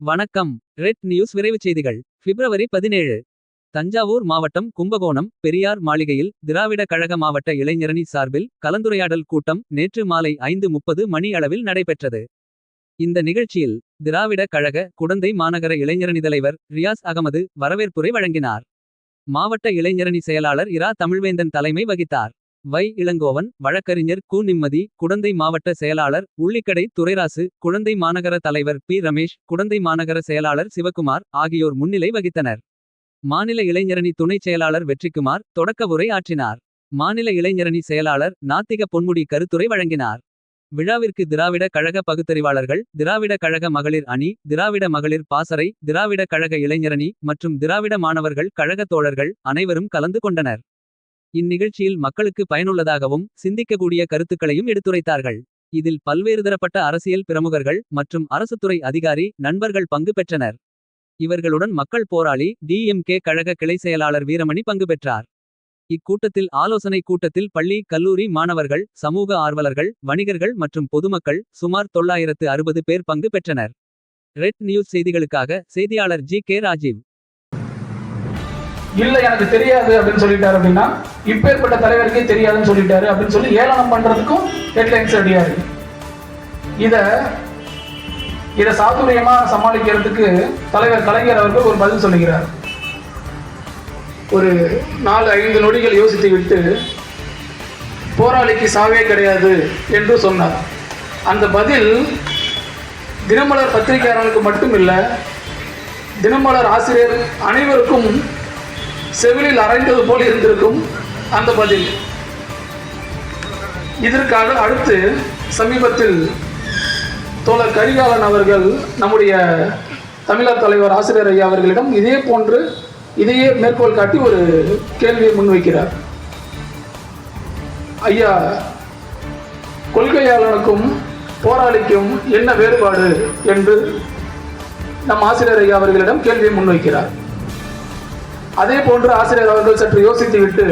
வணக்கம். Red news விரைவுச் செய்திகள். பிப்ரவரி 17. தஞ்சாவூர் மாவட்டம் கும்பகோணம் பெரியார் மாளிகையில் திராவிட கழக மாவட்ட இளைஞரணி சார்பில் கலந்துரையாடல் கூட்டம் நேற்று மாலை 5:30 மணி அளவில் நடைபெற்றது. இந்த நிகழ்ச்சியில் திராவிட கழக குடந்தை மாநகர இளைஞரணி தலைவர் ரியாஸ் அகமது வரவேற்புரை வழங்கினார். மாவட்ட இளைஞரணி செயலாளர் இரா தமிழ்வேந்தன் தலைமை வகித்தார். வை இளங்கோவன் வழக்கறிஞர் கு நிம்மதி குடந்தை மாவட்ட செயலாளர் உள்ளிக்கடை துரைராசு குடந்தை மாநகர தலைவர் பி ரமேஷ் குடந்தை மாநகர செயலாளர் சிவக்குமார் ஆகியோர் முன்னிலை வகித்தனர். மாநில இளைஞரணி துணைச் செயலாளர் வெற்றிக்குமார் தொடக்க உரை ஆற்றினார். மாநில இளைஞரணி செயலாளர் நாத்திக பொன்முடி கருத்துரை வழங்கினார். விழாவிற்கு திராவிட கழக பகுத்தறிவாளர்கள் திராவிட கழக மகளிர் அணி திராவிட மகளிர் பாசறை திராவிட கழக இளைஞரணி மற்றும் திராவிட மாணவர்கள் கழக தோழர்கள் அனைவரும் கலந்து கொண்டனர். இந்நிகழ்ச்சியில் மக்களுக்கு பயனுள்ளதாகவும் சிந்திக்கக்கூடிய கருத்துக்களையும் எடுத்துரைத்தார்கள். இதில் பல்வேறு தரப்பட்ட அரசியல் பிரமுகர்கள் மற்றும் அரசுத்துறை அதிகாரி நண்பர்கள் பங்கு பெற்றனர். இவர்களுடன் மக்கள் போராளி டிஎம்கே கழக கிளை செயலாளர் வீரமணி பங்கு பெற்றார். இக்கூட்டத்தில் ஆலோசனை கூட்டத்தில் பள்ளி கல்லூரி மாணவர்கள் சமூக ஆர்வலர்கள் வணிகர்கள் மற்றும் பொதுமக்கள் சுமார் 960 பேர் பங்கு பெற்றனர். ரெட் நியூஸ் செய்திகளுக்காக செய்தியாளர் ஜி.கே. ராஜீவ். இல்ல எனக்கு தெரியாது அப்படின்னு சொல்லிட்டாரு அப்படின்னா இப்பேற்பட்ட தலைவருக்கே தெரியாதுன்னு சொல்லிட்டாரு அப்படின்னு சொல்லி ஏளனம் பண்றதுக்கும் ஹெட்லைன்ஸ் ரெடியா இருக்கு. இத சாதுரியமா சமாளிக்கிறதுக்கு தலைவர் கலைஞர் அவர்கள் ஒரு பதில் சொல்லுகிறார். ஒரு 4-5 நொடிகள் யோசித்து விட்டு போராளிக்கு சாவே கிடையாது என்று சொன்னார். அந்த பதில் தினமலர் பத்திரிகையாளர்களுக்கு மட்டுமில்லை தினமலர் ஆசிரியர் அனைவருக்கும் செவிலில் அரைந்தது போல் இருந்திருக்கும் அந்த பதில். இதற்காக அடுத்து சமீபத்தில் தோழர் கரிகாலன் அவர்கள் நம்முடைய தமிழர் தலைவர் ஆசிரியர் ஐயா அவர்களிடம் இதையே மேற்கோள் காட்டி ஒரு கேள்வியை முன்வைக்கிறார். ஐயா, கொள்கையாளனுக்கும் போராளிக்கும் என்ன வேறுபாடு என்று நம் ஆசிரியர் ஐயா அவர்களிடம் கேள்வியை முன்வைக்கிறார். அதே போன்று ஆசிரியர் அவர்கள் சற்று யோசித்துவிட்டு